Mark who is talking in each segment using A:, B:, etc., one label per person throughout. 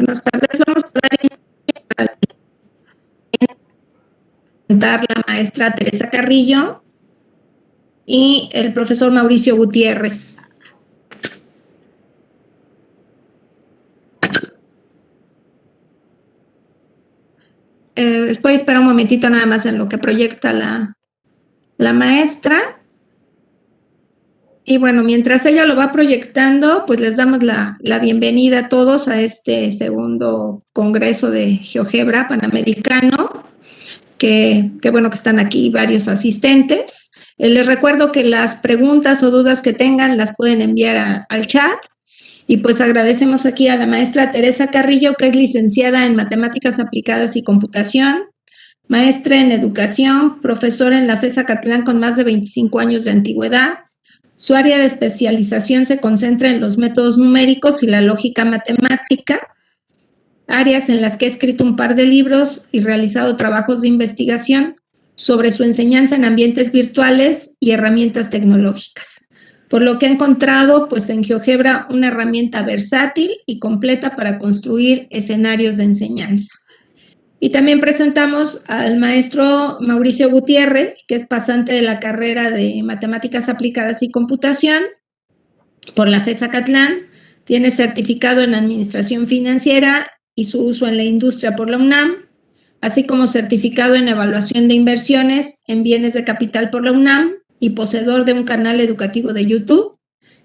A: buenas tardes. Vamos a presentar la maestra Teresa Carrillo y el profesor Mauricio Gutiérrez. Puede esperar un momentito nada más en lo que proyecta la maestra. Y bueno, mientras ella lo va proyectando, pues les damos la bienvenida a todos a este segundo Congreso de GeoGebra Panamericano, que bueno que están aquí varios asistentes. Les recuerdo que las preguntas o dudas que tengan las pueden enviar al chat. Y pues agradecemos aquí a la maestra Teresa Carrillo, que es licenciada en Matemáticas Aplicadas y Computación, maestra en Educación, profesora en la FES Zacatlán con más de 25 años de antigüedad. Su área de especialización se concentra en los métodos numéricos y la lógica matemática, áreas en las que ha escrito un par de libros y realizado trabajos de investigación sobre su enseñanza en ambientes virtuales y herramientas tecnológicas. Por lo que ha encontrado, pues en GeoGebra, una herramienta versátil y completa para construir escenarios de enseñanza. Y también presentamos al maestro Mauricio Gutiérrez, que es pasante de la carrera de Matemáticas Aplicadas y Computación por la FES Zacatlán, tiene certificado en Administración Financiera y su uso en la industria por la UNAM, así como certificado en Evaluación de Inversiones en Bienes de Capital por la UNAM y poseedor de un canal educativo de YouTube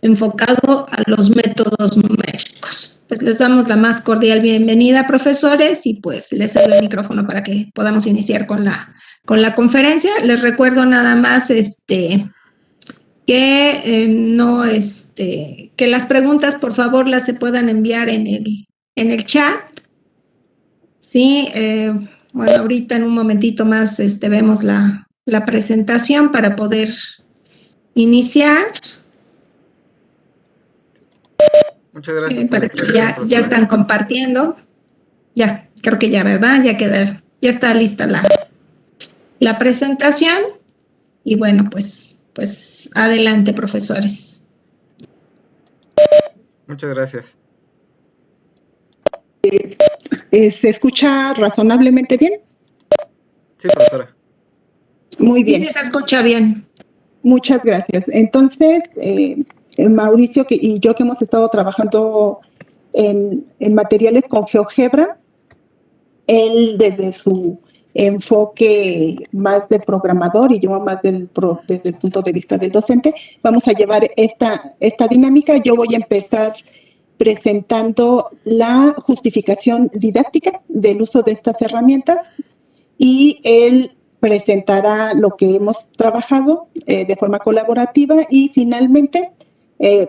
A: enfocado a los métodos numéricos. Pues les damos la más cordial bienvenida, profesores, y pues les cedo el micrófono para que podamos iniciar con la conferencia. Les recuerdo nada más que las preguntas, por favor, las se puedan enviar en el chat. Sí, bueno, ahorita en un momentito más vemos la presentación para poder iniciar.
B: Muchas gracias por la
A: introducción, ya están compartiendo. Ya, creo que ya, ¿verdad? Ya está lista la presentación. Y bueno, pues adelante, profesores.
B: Muchas gracias.
C: ¿Se escucha razonablemente bien?
B: Sí, profesora.
C: Muy bien.
A: Sí, se escucha bien.
C: Muchas gracias. Entonces, Mauricio y yo que hemos estado trabajando en materiales con GeoGebra, él desde su enfoque más de programador y yo más desde el punto de vista del docente, vamos a llevar esta dinámica. Yo voy a empezar presentando la justificación didáctica del uso de estas herramientas y él presentará lo que hemos trabajado de forma colaborativa y finalmente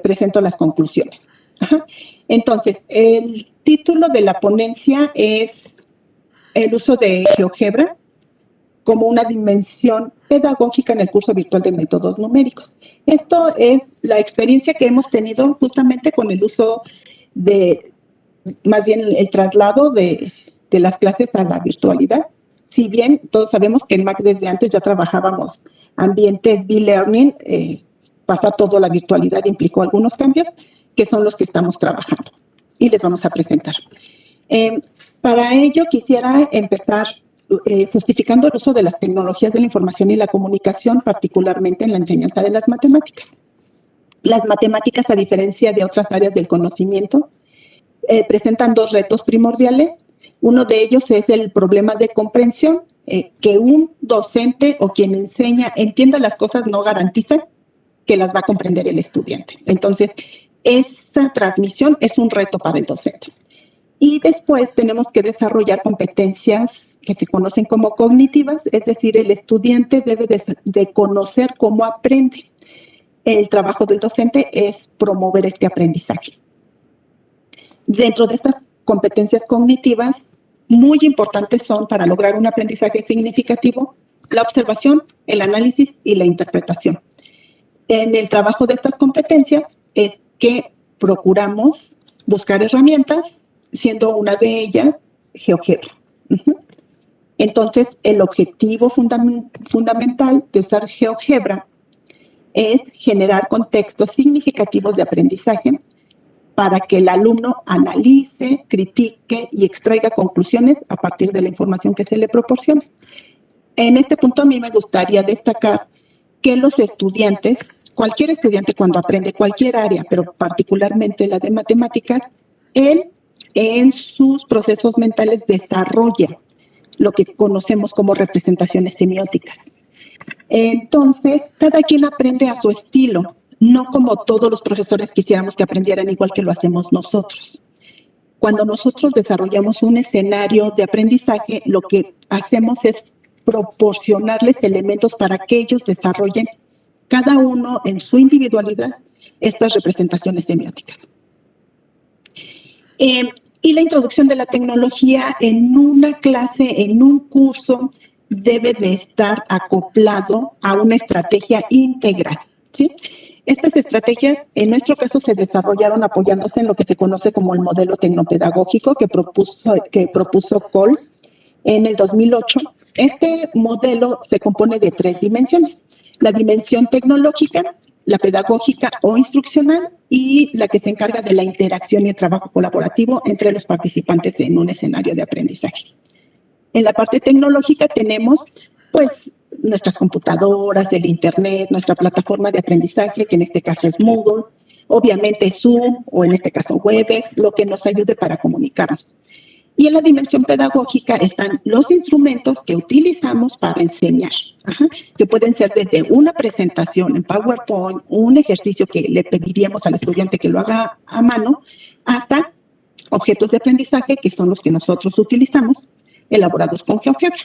C: presento las conclusiones. Ajá. Entonces, el título de la ponencia es el uso de GeoGebra como una dimensión pedagógica en el curso virtual de métodos numéricos. Esto es la experiencia que hemos tenido justamente con el uso más bien el traslado de las clases a la virtualidad. Si bien todos sabemos que en MAC desde antes ya trabajábamos ambientes e-learning, pasar todo a la virtualidad implicó algunos cambios que son los que estamos trabajando y les vamos a presentar. Para ello quisiera empezar justificando el uso de las tecnologías de la información y la comunicación, particularmente en la enseñanza de las matemáticas. Las matemáticas, a diferencia de otras áreas del conocimiento, presentan dos retos primordiales. Uno de ellos es el problema de comprensión, que un docente o quien enseña entienda las cosas no garantiza que las va a comprender el estudiante. Entonces, esa transmisión es un reto para el docente. Y después tenemos que desarrollar competencias que se conocen como cognitivas, es decir, el estudiante debe de conocer cómo aprende. El trabajo del docente es promover este aprendizaje. Dentro de estas competencias cognitivas, muy importantes son para lograr un aprendizaje significativo la observación, el análisis y la interpretación. En el trabajo de estas competencias es que procuramos buscar herramientas, siendo una de ellas GeoGebra. Entonces, el objetivo fundamental de usar GeoGebra es generar contextos significativos de aprendizaje para que el alumno analice, critique y extraiga conclusiones a partir de la información que se le proporcione. En este punto a mí me gustaría destacar que los estudiantes, cualquier estudiante cuando aprende cualquier área, pero particularmente la de matemáticas, él en sus procesos mentales desarrolla lo que conocemos como representaciones semióticas. Entonces, cada quien aprende a su estilo, no como todos los profesores quisiéramos que aprendieran igual que lo hacemos nosotros. Cuando nosotros desarrollamos un escenario de aprendizaje, lo que hacemos es proporcionarles elementos para que ellos desarrollen cada uno en su individualidad estas representaciones semióticas. Y la introducción de la tecnología en una clase, en un curso, debe de estar acoplado a una estrategia integral, ¿sí? Estas estrategias, en nuestro caso, se desarrollaron apoyándose en lo que se conoce como el modelo tecnopedagógico que propuso Cole en el 2008. Este modelo se compone de 3 dimensiones: la dimensión tecnológica, la pedagógica o instruccional, y la que se encarga de la interacción y el trabajo colaborativo entre los participantes en un escenario de aprendizaje. En la parte tecnológica tenemos, pues, nuestras computadoras, el internet, nuestra plataforma de aprendizaje, que en este caso es Moodle, obviamente Zoom o en este caso Webex, lo que nos ayude para comunicarnos. Y en la dimensión pedagógica están los instrumentos que utilizamos para enseñar, que pueden ser desde una presentación en PowerPoint, un ejercicio que le pediríamos al estudiante que lo haga a mano, hasta objetos de aprendizaje, que son los que nosotros utilizamos, elaborados con GeoGebra.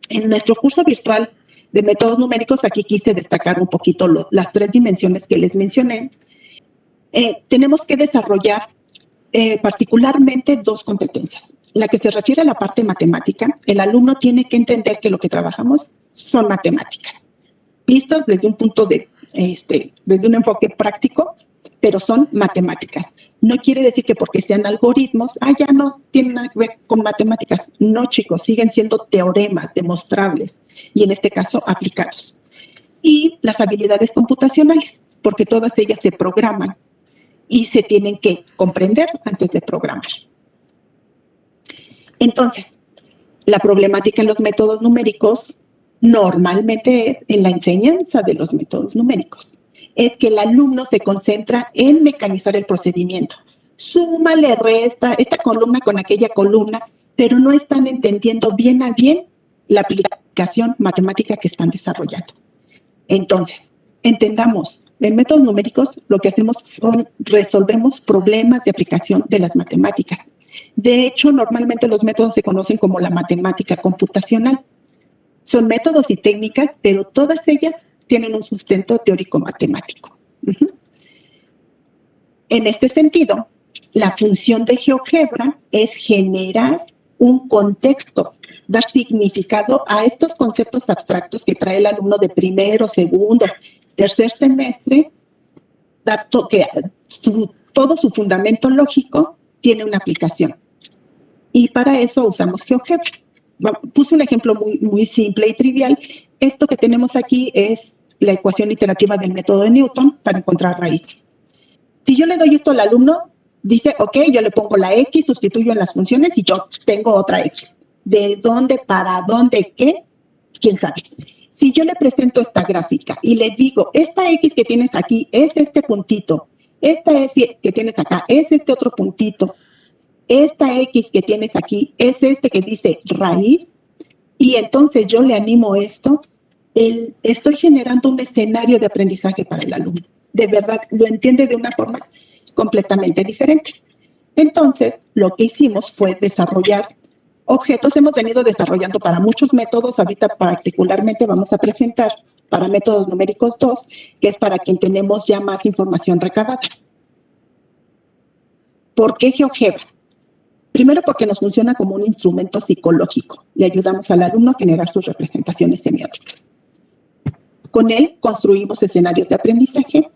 C: En nuestro curso virtual de métodos numéricos, aquí quise destacar un poquito las 3 dimensiones que les mencioné. Tenemos que desarrollar particularmente 2 competencias. La que se refiere a la parte matemática, el alumno tiene que entender que lo que trabajamos son matemáticas, vistas desde un punto desde un enfoque práctico, pero son matemáticas. No quiere decir que porque sean algoritmos, ya no tienen nada que ver con matemáticas. No, chicos, siguen siendo teoremas demostrables y en este caso aplicados. Y las habilidades computacionales, porque todas ellas se programan y se tienen que comprender antes de programar. Entonces, la problemática en los métodos numéricos normalmente es en la enseñanza de los métodos numéricos. Es que el alumno se concentra en mecanizar el procedimiento. Suma, le resta, esta columna con aquella columna, pero no están entendiendo bien a bien la aplicación matemática que están desarrollando. Entonces, entendamos, en métodos numéricos lo que hacemos son resolvemos problemas de aplicación de las matemáticas. De hecho, normalmente los métodos se conocen como la matemática computacional. Son métodos y técnicas, pero todas ellas tienen un sustento teórico-matemático. En este sentido, la función de GeoGebra es generar un contexto, dar significado a estos conceptos abstractos que trae el alumno de primero, segundo, tercer semestre, que todo su fundamento lógico tiene una aplicación. Y para eso usamos GeoGebra. Puse un ejemplo muy simple y trivial. Esto que tenemos aquí es la ecuación iterativa del método de Newton para encontrar raíces. Si yo le doy esto al alumno, dice, ok, yo le pongo la X, sustituyo en las funciones y yo tengo otra X. ¿De dónde, para dónde, qué? ¿Quién sabe? Si yo le presento esta gráfica y le digo, esta X que tienes aquí es este puntito, esta F que tienes acá es este otro puntito, esta X que tienes aquí es este que dice raíz, y entonces yo le animo esto, estoy generando un escenario de aprendizaje para el alumno. De verdad, lo entiende de una forma completamente diferente. Entonces, lo que hicimos fue desarrollar objetos. Hemos venido desarrollando para muchos métodos. Ahorita particularmente vamos a presentar para métodos numéricos 2, que es para quien tenemos ya más información recabada. ¿Por qué GeoGebra? Primero, porque nos funciona como un instrumento psicológico. Le ayudamos al alumno a generar sus representaciones semióticas. Con él construimos escenarios de aprendizaje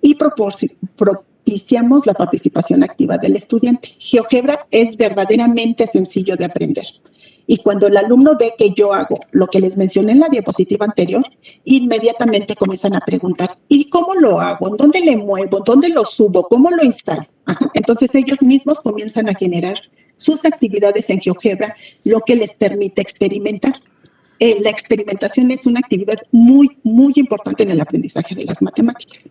C: y propiciamos la participación activa del estudiante. GeoGebra es verdaderamente sencillo de aprender. Y cuando el alumno ve que yo hago lo que les mencioné en la diapositiva anterior, inmediatamente comienzan a preguntar, ¿y cómo lo hago? ¿Dónde le muevo? ¿Dónde lo subo? ¿Cómo lo instalo? Ajá. Entonces ellos mismos comienzan a generar sus actividades en GeoGebra, lo que les permite experimentar. La experimentación es una actividad muy, muy importante en el aprendizaje de las matemáticas.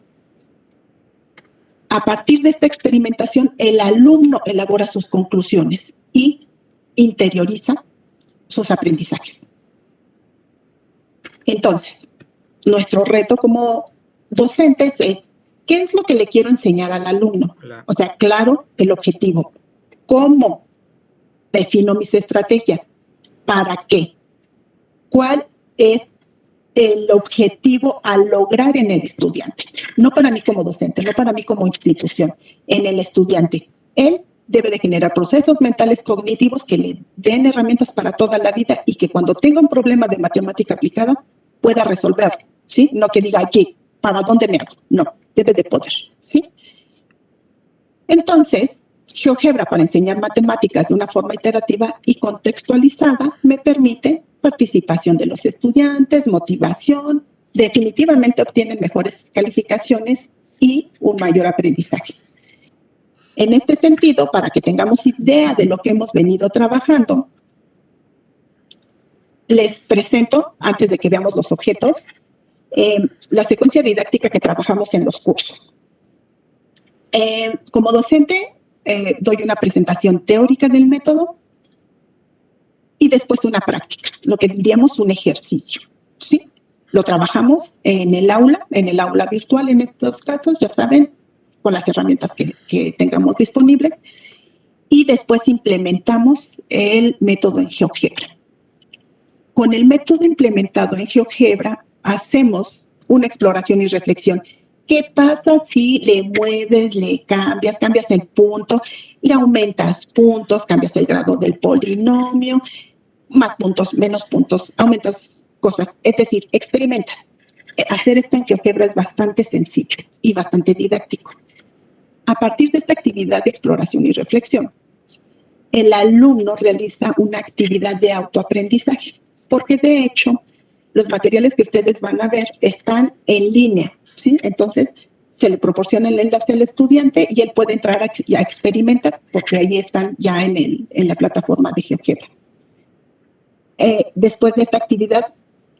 C: A partir de esta experimentación, el alumno elabora sus conclusiones y interioriza sus aprendizajes. Entonces, nuestro reto como docentes es, ¿qué es lo que le quiero enseñar al alumno? O sea, claro, el objetivo. ¿Cómo defino mis estrategias? ¿Para qué? ¿Cuál es el objetivo a lograr en el estudiante? No para mí como docente, no para mí como institución, en el estudiante. Él debe de generar procesos mentales cognitivos que le den herramientas para toda la vida y que cuando tenga un problema de matemática aplicada pueda resolverlo, ¿sí? No que diga aquí, ¿para dónde me hago? No, debe de poder, ¿sí? Entonces, GeoGebra para enseñar matemáticas de una forma iterativa y contextualizada me permite participación de los estudiantes, motivación, definitivamente obtienen mejores calificaciones y un mayor aprendizaje. En este sentido, para que tengamos idea de lo que hemos venido trabajando, les presento, antes de que veamos los objetos, la secuencia didáctica que trabajamos en los cursos. Como docente, doy una presentación teórica del método y después una práctica, lo que diríamos un ejercicio, ¿sí? Lo trabajamos en el aula virtual en estos casos, ya saben, con las herramientas que tengamos disponibles, y después implementamos el método en GeoGebra. Con el método implementado en GeoGebra hacemos una exploración y reflexión. ¿Qué pasa si le mueves, le cambias el punto, le aumentas puntos, cambias el grado del polinomio, más puntos, menos puntos, aumentas cosas? Es decir, experimentas. Hacer esto en GeoGebra es bastante sencillo y bastante didáctico. A partir de esta actividad de exploración y reflexión, el alumno realiza una actividad de autoaprendizaje, porque de hecho los materiales que ustedes van a ver están en línea, ¿sí? Entonces se le proporciona el enlace al estudiante y él puede entrar a experimentar, porque ahí están ya en la plataforma de GeoGebra. Después de esta actividad,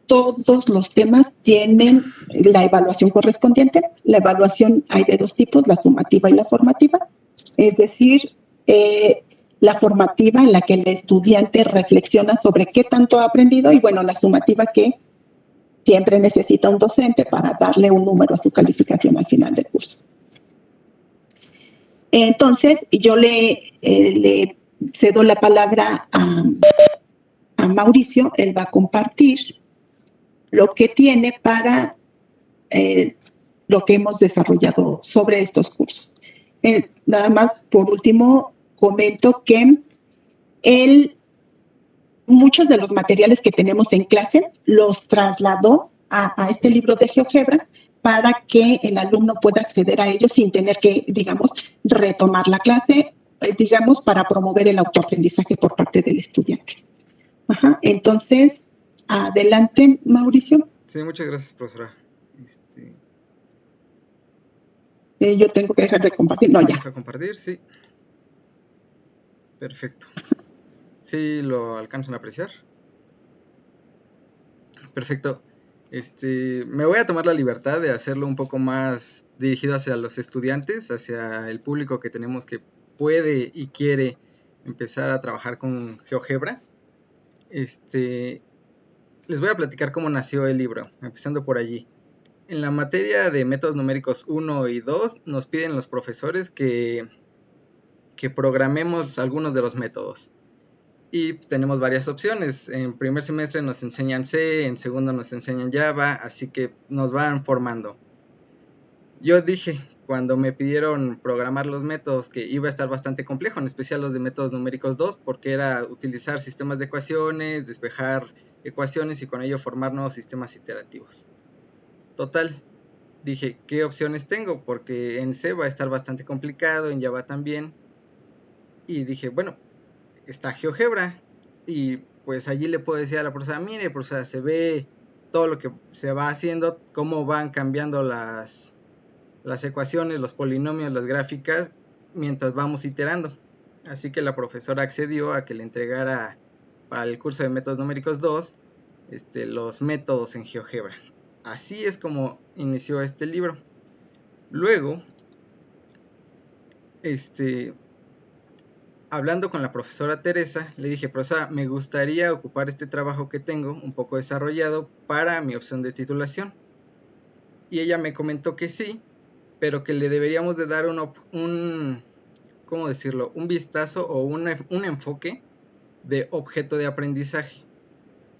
C: todos los temas tienen la evaluación correspondiente. La evaluación hay de dos tipos, la sumativa y la formativa. Es decir, la formativa en la que el estudiante reflexiona sobre qué tanto ha aprendido y, bueno, la sumativa que siempre necesita un docente para darle un número a su calificación al final del curso. Entonces, yo le cedo la palabra a Mauricio. Él va a compartir lo que tiene para lo que hemos desarrollado sobre estos cursos. Nada más, por último, comento que muchos de los materiales que tenemos en clase los trasladó a este libro de GeoGebra para que el alumno pueda acceder a ellos sin tener que, digamos, retomar la clase, digamos, para promover el autoaprendizaje por parte del estudiante. Ajá. Entonces, adelante, Mauricio.
B: Sí, muchas gracias, profesora.
C: Yo tengo que dejar de compartir. No, ya.
B: Vamos a compartir, sí. Perfecto. ¿Sí lo alcanzan a apreciar? Perfecto. Me voy a tomar la libertad de hacerlo un poco más dirigido hacia los estudiantes, hacia el público que tenemos que puede y quiere empezar a trabajar con GeoGebra. Les voy a platicar cómo nació el libro, empezando por allí. En la materia de métodos numéricos 1 y 2 nos piden los profesores que programemos algunos de los métodos. Y tenemos varias opciones. En primer semestre nos enseñan C, en segundo nos enseñan Java, así que nos van formando. Yo dije, cuando me pidieron programar los métodos, que iba a estar bastante complejo, en especial los de métodos numéricos 2, porque era utilizar sistemas de ecuaciones, despejar ecuaciones y con ello formar nuevos sistemas iterativos. Total, dije, ¿qué opciones tengo? Porque en C va a estar bastante complicado, en Java también. Y dije, bueno, está GeoGebra y pues allí le puedo decir a la profesora, mire, profesora, se ve todo lo que se va haciendo, cómo van cambiando las ecuaciones, los polinomios, las gráficas, mientras vamos iterando. Así que la profesora accedió a que le entregara para el curso de métodos numéricos 2 los métodos en GeoGebra. Así es como inició este libro. Luego, hablando con la profesora Teresa, le dije, profesora, me gustaría ocupar este trabajo que tengo, un poco desarrollado, para mi opción de titulación. Y ella me comentó que sí, pero que le deberíamos de dar ¿cómo decirlo? Un vistazo o un enfoque de objeto de aprendizaje.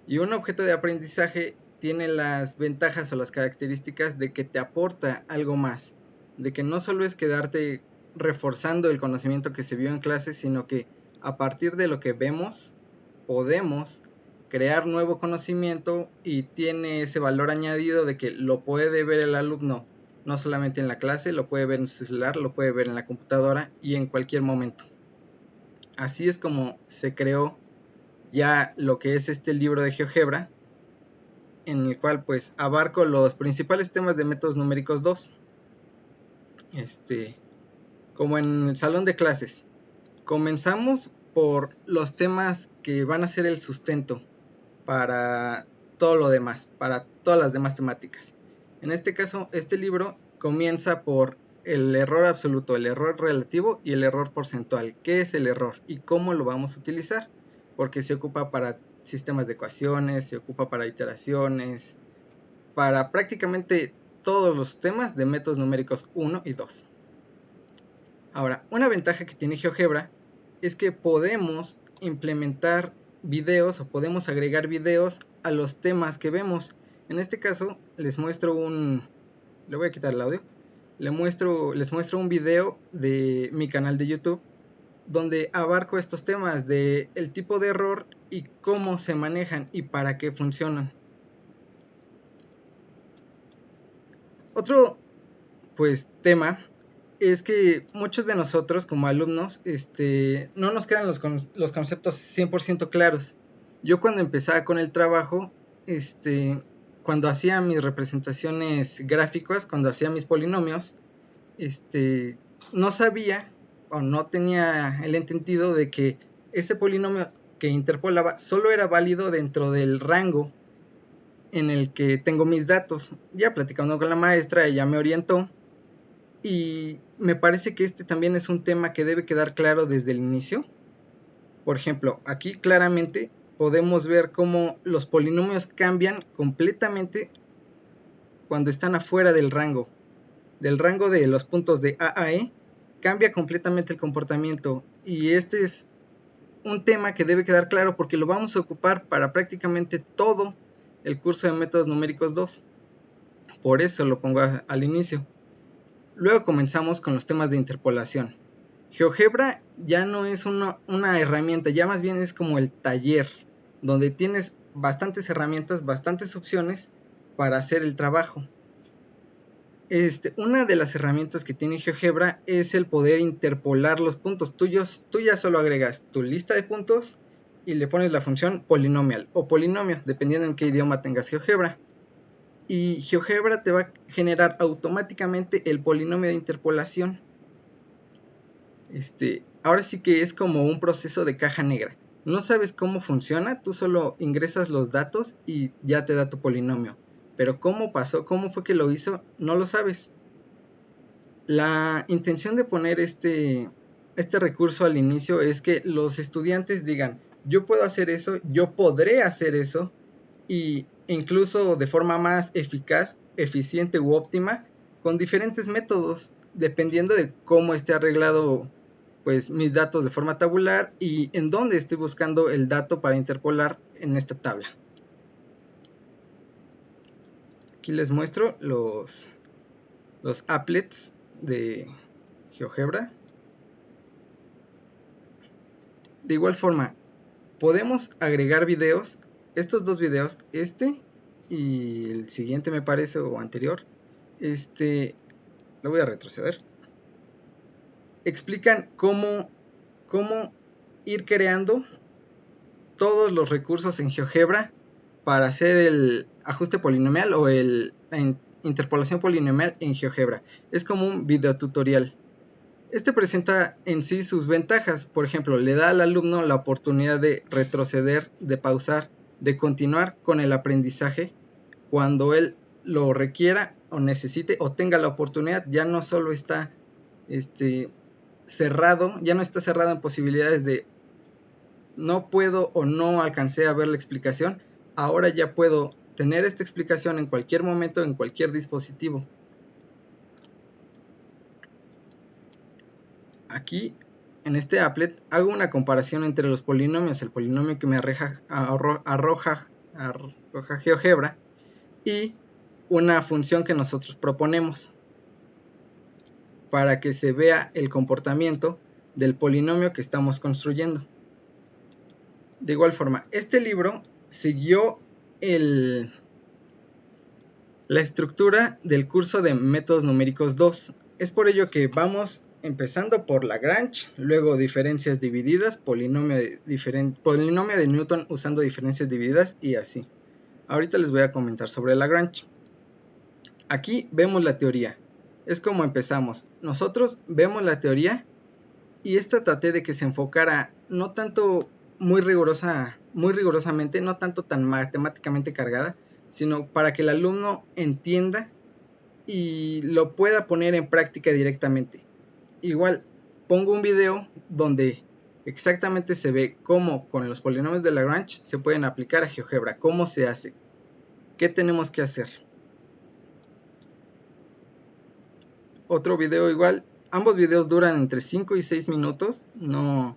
B: Y un objeto de aprendizaje tiene las ventajas o las características de que te aporta algo más, de que no solo es quedarte reforzando el conocimiento que se vio en clase, sino que a partir de lo que vemos podemos crear nuevo conocimiento y tiene ese valor añadido de que lo puede ver el alumno no solamente en la clase, lo puede ver en su celular, lo puede ver en la computadora y en cualquier momento. Así es como se creó ya lo que es este libro de GeoGebra, en el cual pues abarco los principales temas de métodos numéricos 2. Como en el salón de clases. Comenzamos por los temas que van a ser el sustento para todo lo demás, para todas las demás temáticas. En este caso, este libro comienza por el error absoluto, el error relativo y el error porcentual. ¿Qué es el error y cómo lo vamos a utilizar? Porque se ocupa para sistemas de ecuaciones, se ocupa para iteraciones, para prácticamente todos los temas de métodos numéricos 1 y 2. Ahora, una ventaja que tiene GeoGebra es que podemos implementar videos o podemos agregar videos a los temas que vemos. En este caso, les muestro le voy a quitar el audio. Les muestro un video de mi canal de YouTube donde abarco estos temas de el tipo de error y cómo se manejan y para qué funcionan. Otro tema es que muchos de nosotros como alumnos no nos quedan los conceptos 100% claros. Yo cuando empezaba con el trabajo, cuando hacía mis representaciones gráficas, cuando hacía mis polinomios, no sabía o no tenía el entendido de que ese polinomio que interpolaba solo era válido dentro del rango en el que tengo mis datos. Ya platicando con la maestra, ella me orientó y me parece que también es un tema que debe quedar claro desde el inicio. Por ejemplo, aquí claramente podemos ver cómo los polinomios cambian completamente cuando están afuera del rango de los puntos de A a E, cambia completamente el comportamiento, y este es un tema que debe quedar claro porque lo vamos a ocupar para prácticamente todo el curso de métodos numéricos 2. Por eso lo pongo al inicio. Luego comenzamos con los temas de interpolación. GeoGebra ya no es una herramienta, ya más bien es como el taller, donde tienes bastantes herramientas, bastantes opciones para hacer el trabajo. Una de las herramientas que tiene GeoGebra es el poder interpolar los puntos. Tú ya solo agregas tu lista de puntos y le pones la función polinomial o polinomio, dependiendo en qué idioma tengas GeoGebra. Y GeoGebra te va a generar automáticamente el polinomio de interpolación. Ahora sí que es como un proceso de caja negra. No sabes cómo funciona, tú solo ingresas los datos y ya te da tu polinomio. Pero cómo pasó, cómo fue que lo hizo, no lo sabes. La intención de poner este recurso al inicio es que los estudiantes digan, yo puedo hacer eso, yo podré hacer eso, y incluso de forma más eficaz, eficiente u óptima, con diferentes métodos, dependiendo de cómo esté arreglado pues mis datos de forma tabular y en dónde estoy buscando el dato para interpolar en esta tabla. Aquí les muestro los applets de GeoGebra. De igual forma, podemos agregar videos. Estos dos videos, y el siguiente me parece, o anterior, lo voy a retroceder, explican cómo ir creando todos los recursos en GeoGebra para hacer el ajuste polinomial o interpolación polinomial en GeoGebra. Es como un videotutorial. Este presenta en sí sus ventajas. Por ejemplo, le da al alumno la oportunidad de retroceder, de pausar, de continuar con el aprendizaje cuando él lo requiera o necesite o tenga la oportunidad. Ya no solo está cerrado, ya no está cerrado en posibilidades de no puedo o no alcancé a ver la explicación. Ahora ya puedo tener esta explicación en cualquier momento, en cualquier dispositivo. Aquí, en este applet, hago una comparación entre los polinomios, el polinomio que me arroja GeoGebra y una función que nosotros proponemos para que se vea el comportamiento del polinomio que estamos construyendo. De igual forma, este libro siguió la estructura del curso de métodos numéricos 2. Es por ello que vamos empezando por Lagrange, luego diferencias divididas, polinomio de Newton usando diferencias divididas y así. Ahorita les voy a comentar sobre Lagrange. Aquí vemos la teoría. Es como empezamos. Nosotros vemos la teoría y esta traté de que se enfocara no tanto muy rigurosamente, no tanto tan matemáticamente cargada, sino para que el alumno entienda y lo pueda poner en práctica directamente. Igual, pongo un video donde exactamente se ve cómo con los polinomios de Lagrange se pueden aplicar a GeoGebra, cómo se hace, qué tenemos que hacer. Otro video igual, ambos videos duran entre 5 y 6 minutos, no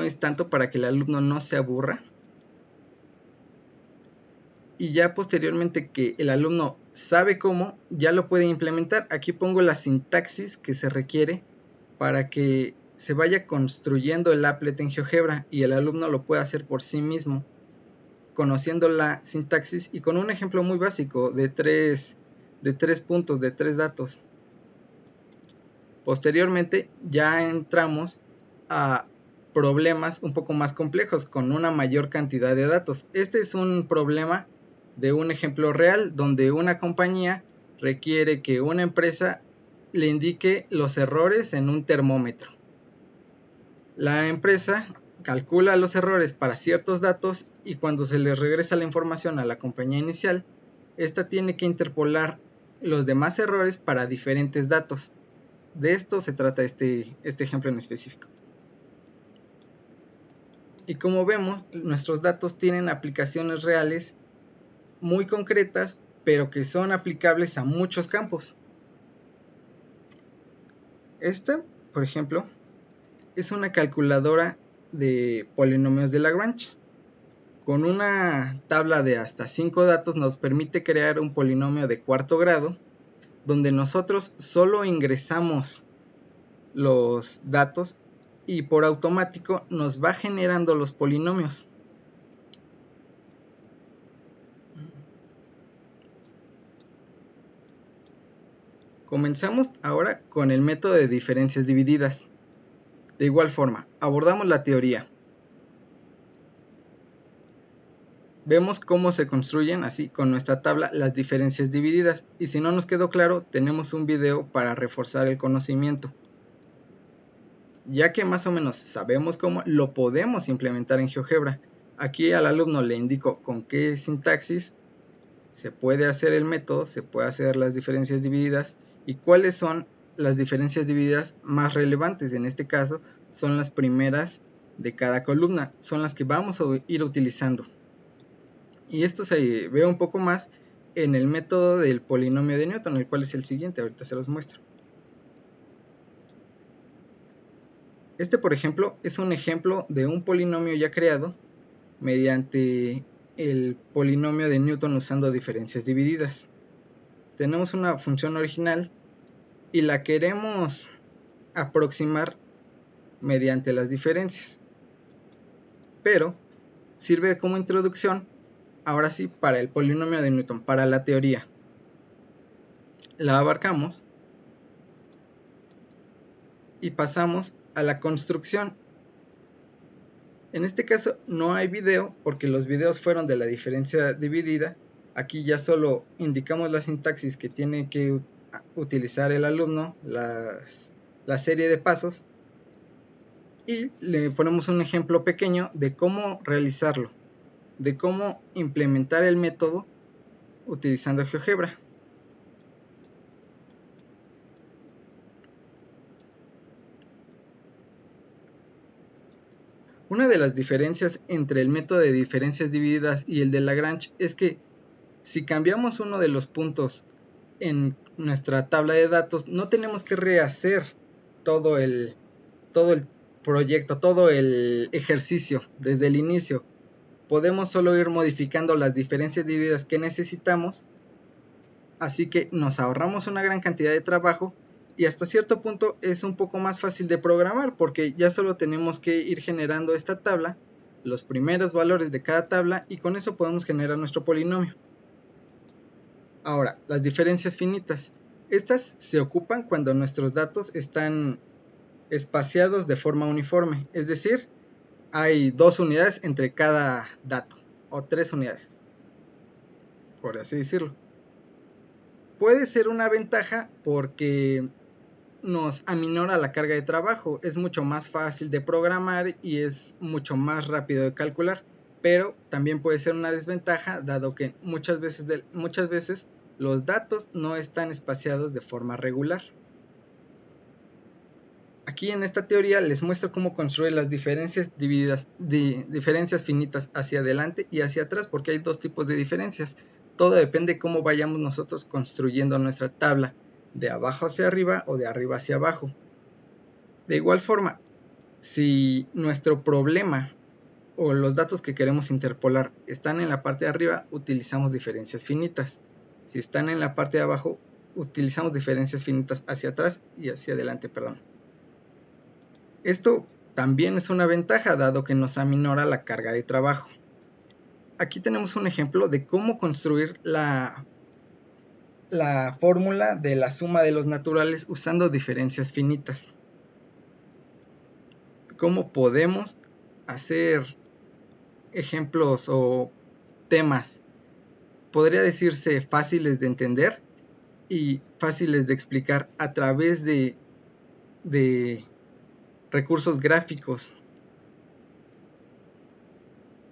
B: es tanto para que el alumno no se aburra. Y ya posteriormente que el alumno sabe cómo, ya lo puede implementar. Aquí pongo la sintaxis que se requiere para que se vaya construyendo el applet en GeoGebra y el alumno lo pueda hacer por sí mismo, conociendo la sintaxis y con un ejemplo muy básico de tres puntos, de 3 datos. Posteriormente ya entramos a problemas un poco más complejos con una mayor cantidad de datos. Este es un problema de un ejemplo real donde una compañía requiere que una empresa le indique los errores en un termómetro. La empresa calcula los errores para ciertos datos y cuando se le regresa la información a la compañía inicial, esta tiene que interpolar los demás errores para diferentes datos. De esto se trata este ejemplo en específico. Y como vemos, nuestros datos tienen aplicaciones reales muy concretas, pero que son aplicables a muchos campos. Esta, por ejemplo, es una calculadora de polinomios de Lagrange. Con una tabla de hasta 5 datos nos permite crear un polinomio de cuarto grado, donde nosotros solo ingresamos los datos y por automático nos va generando los polinomios. Comenzamos ahora con el método de diferencias divididas. De igual forma, abordamos la teoría. Vemos cómo se construyen así con nuestra tabla las diferencias divididas y si no nos quedó claro, tenemos un video para reforzar el conocimiento. Ya que más o menos sabemos cómo, lo podemos implementar en GeoGebra. Aquí al alumno le indico con qué sintaxis se puede hacer el método, se puede hacer las diferencias divididas y cuáles son las diferencias divididas más relevantes. En este caso son las primeras de cada columna, son las que vamos a ir utilizando. Y esto se ve un poco más en el método del polinomio de Newton, el cual es el siguiente, ahorita se los muestro. Este, por ejemplo, es un ejemplo de un polinomio ya creado mediante el polinomio de Newton usando diferencias divididas. Tenemos una función original y la queremos aproximar mediante las diferencias. Pero sirve como introducción, ahora sí, para el polinomio de Newton, para la teoría. La abarcamos y pasamos a la construcción. En este caso no hay video porque los videos fueron de la diferencia dividida. Aquí ya solo indicamos la sintaxis que tiene que utilizar el alumno, la serie de pasos, y le ponemos un ejemplo pequeño de cómo realizarlo, de cómo implementar el método utilizando GeoGebra. Una de las diferencias entre el método de diferencias divididas y el de Lagrange es que si cambiamos uno de los puntos en nuestra tabla de datos, no tenemos que rehacer todo el proyecto, todo el ejercicio desde el inicio. Podemos solo ir modificando las diferencias divididas que necesitamos, así que nos ahorramos una gran cantidad de trabajo y hasta cierto punto es un poco más fácil de programar porque ya solo tenemos que ir generando esta tabla, los primeros valores de cada tabla, y con eso podemos generar nuestro polinomio. Ahora, las diferencias finitas. Estas se ocupan cuando nuestros datos están espaciados de forma uniforme, es decir, hay 2 unidades entre cada dato, o 3 unidades, por así decirlo. Puede ser una ventaja porque nos aminora la carga de trabajo, es mucho más fácil de programar y es mucho más rápido de calcular, pero también puede ser una desventaja dado que muchas veces los datos no están espaciados de forma regular. Aquí en esta teoría les muestro cómo construir las diferencias diferencias finitas hacia adelante y hacia atrás, porque hay 2 tipos de diferencias. Todo depende de cómo vayamos nosotros construyendo nuestra tabla, de abajo hacia arriba o de arriba hacia abajo. De igual forma, si nuestro problema o los datos que queremos interpolar están en la parte de arriba, utilizamos diferencias finitas. Si están en la parte de abajo, utilizamos diferencias finitas hacia atrás y hacia adelante, perdón. Esto también es una ventaja dado que nos aminora la carga de trabajo. Aquí tenemos un ejemplo de cómo construir la fórmula de la suma de los naturales usando diferencias finitas. Cómo podemos hacer ejemplos o temas, podría decirse fáciles de entender y fáciles de explicar a través de recursos gráficos.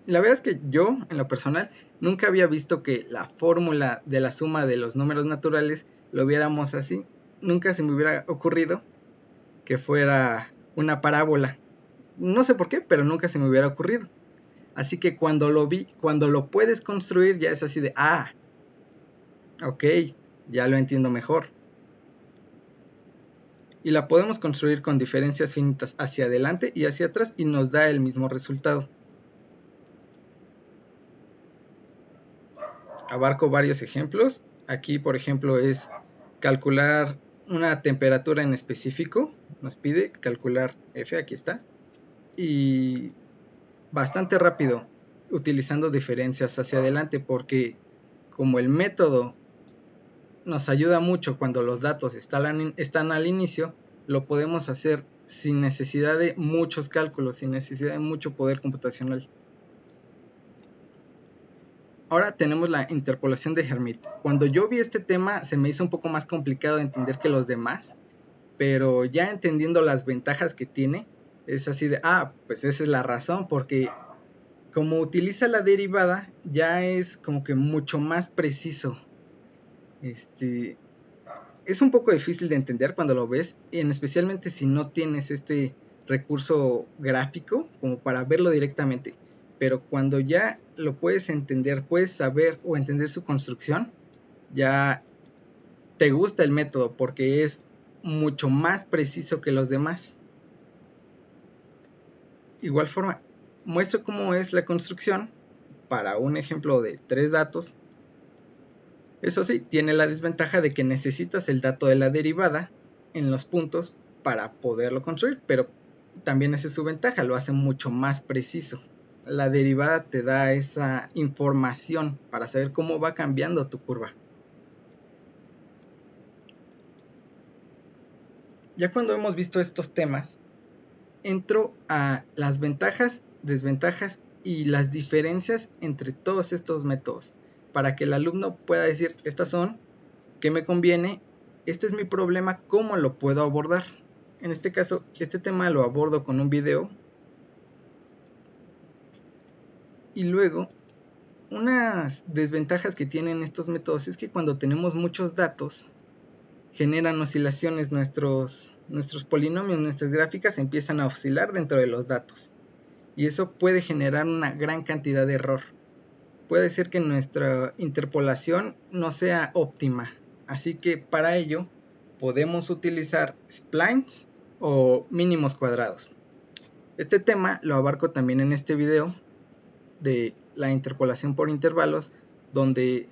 B: La verdad es que yo, en lo personal, nunca había visto que la fórmula de la suma de los números naturales lo viéramos así. Nunca se me hubiera ocurrido que fuera una parábola. No sé por qué, pero nunca se me hubiera ocurrido. Así que cuando lo vi, cuando lo puedes construir, ya es así de, ok, ya lo entiendo mejor. Y la podemos construir con diferencias finitas hacia adelante y hacia atrás y nos da el mismo resultado. Abarco varios ejemplos. Aquí, por ejemplo, es calcular una temperatura en específico. Nos pide calcular F, aquí está. Y bastante rápido, utilizando diferencias hacia adelante, porque como el método nos ayuda mucho cuando los datos están al inicio, lo podemos hacer sin necesidad de muchos cálculos, sin necesidad de mucho poder computacional. Ahora tenemos la interpolación de Hermite. Cuando yo vi este tema se me hizo un poco más complicado de entender que los demás, pero ya entendiendo las ventajas que tiene, es así de, pues esa es la razón, porque como utiliza la derivada, ya es como que mucho más preciso. Es un poco difícil de entender cuando lo ves, especialmente si no tienes este recurso gráfico como para verlo directamente. Pero cuando ya lo puedes entender, puedes saber o entender su construcción, ya te gusta el método porque es mucho más preciso que los demás. Igual forma, muestro cómo es la construcción para un ejemplo de 3 datos. Eso sí, tiene la desventaja de que necesitas el dato de la derivada en los puntos para poderlo construir, pero también esa es su ventaja, lo hace mucho más preciso. La derivada te da esa información para saber cómo va cambiando tu curva. Ya cuando hemos visto estos temas, entro a las ventajas desventajas y las diferencias entre todos estos métodos, para que el alumno pueda decir, estas son, ¿qué me conviene? Este es mi problema, ¿cómo lo puedo abordar? En este caso, este tema lo abordo con un video. Y luego, unas desventajas que tienen estos métodos es que cuando tenemos muchos datos, generan oscilaciones, nuestros polinomios, nuestras gráficas empiezan a oscilar dentro de los datos. Y eso puede generar una gran cantidad de error. Puede ser que nuestra interpolación no sea óptima. Así que para ello podemos utilizar splines o mínimos cuadrados. Este tema lo abarco también en este video de la interpolación por intervalos, donde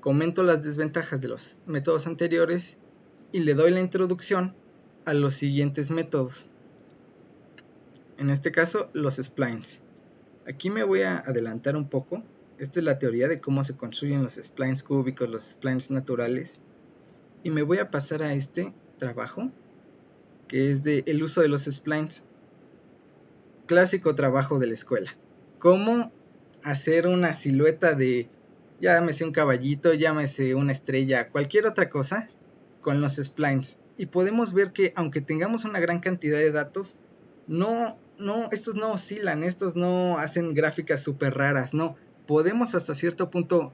B: comento las desventajas de los métodos anteriores y le doy la introducción a los siguientes métodos. En este caso, los splines. Aquí me voy a adelantar un poco. Esta es la teoría de cómo se construyen los splines cúbicos, los splines naturales. Y me voy a pasar a este trabajo, que es de el uso de los splines. Clásico trabajo de la escuela. Cómo hacer una silueta de, llámese un caballito, llámese una estrella, cualquier otra cosa, con los splines. Y podemos ver que aunque tengamos una gran cantidad de datos, estos no oscilan, estos no hacen gráficas súper raras, no. Podemos hasta cierto punto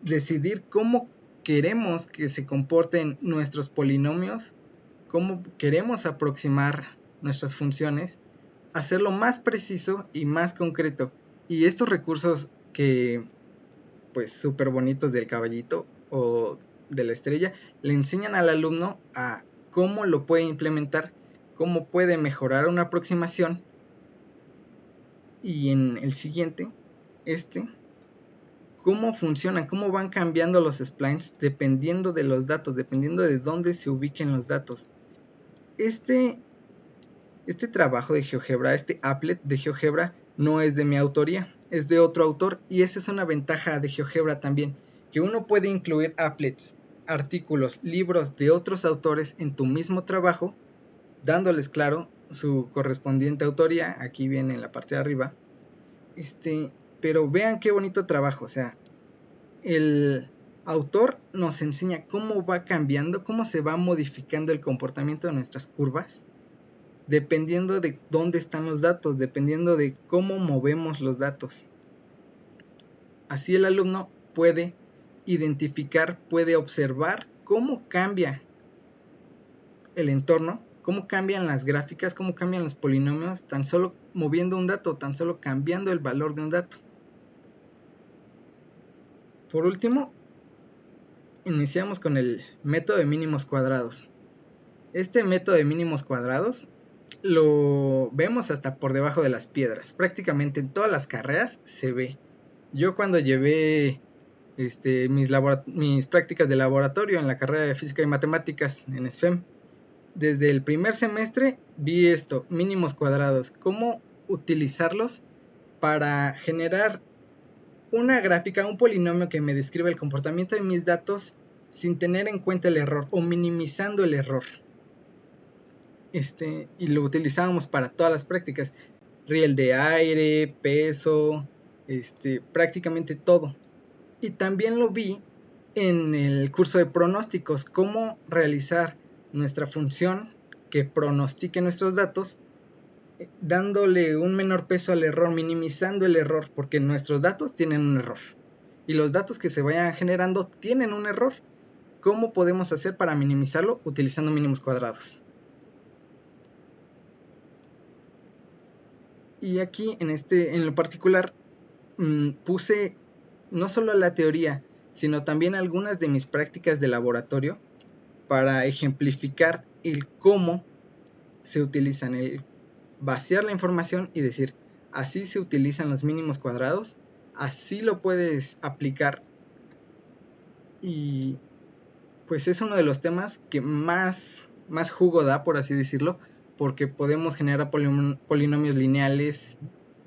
B: decidir cómo queremos que se comporten nuestros polinomios, cómo queremos aproximar nuestras funciones, hacerlo más preciso y más concreto. Y estos recursos que, pues, súper bonitos del caballito o de la estrella, le enseñan al alumno a cómo lo puede implementar, cómo puede mejorar una aproximación. Y en el siguiente, cómo funcionan, cómo van cambiando los splines dependiendo de los datos, dependiendo de dónde se ubiquen los datos. Este trabajo de GeoGebra, este applet de GeoGebra, no es de mi autoría, es de otro autor, y esa es una ventaja de GeoGebra también, que uno puede incluir applets, artículos, libros de otros autores en tu mismo trabajo, dándoles, claro, su correspondiente autoría. Aquí viene en la parte de arriba. Pero vean qué bonito trabajo. O sea, el autor nos enseña cómo va cambiando, cómo se va modificando el comportamiento de nuestras curvas, dependiendo de dónde están los datos, dependiendo de cómo movemos los datos. Así el alumno puede identificar, puede observar cómo cambia el entorno, cómo cambian las gráficas, cómo cambian los polinomios, tan solo moviendo un dato, tan solo cambiando el valor de un dato. Por último, iniciamos con el método de mínimos cuadrados. Este método de mínimos cuadrados lo vemos hasta por debajo de las piedras. Prácticamente en todas las carreras se ve. Yo cuando llevé mis prácticas de laboratorio en la carrera de física y matemáticas en SFEM, desde el primer semestre vi esto, mínimos cuadrados, cómo utilizarlos para generar una gráfica, un polinomio que me describe el comportamiento de mis datos sin tener en cuenta el error o minimizando el error. Y lo utilizábamos para todas las prácticas, riel de aire, peso, prácticamente todo. Y también lo vi en el curso de pronósticos, cómo realizar nuestra función que pronostique nuestros datos, dándole un menor peso al error, minimizando el error, porque nuestros datos tienen un error y los datos que se vayan generando tienen un error. ¿Cómo podemos hacer para minimizarlo? Utilizando mínimos cuadrados. Y aquí en lo particular puse no solo la teoría, sino también algunas de mis prácticas de laboratorio para ejemplificar el cómo se utilizan, el vaciar la información y decir, así se utilizan los mínimos cuadrados, así lo puedes aplicar. Y pues es uno de los temas que más jugo da, por así decirlo, porque podemos generar polinomios lineales,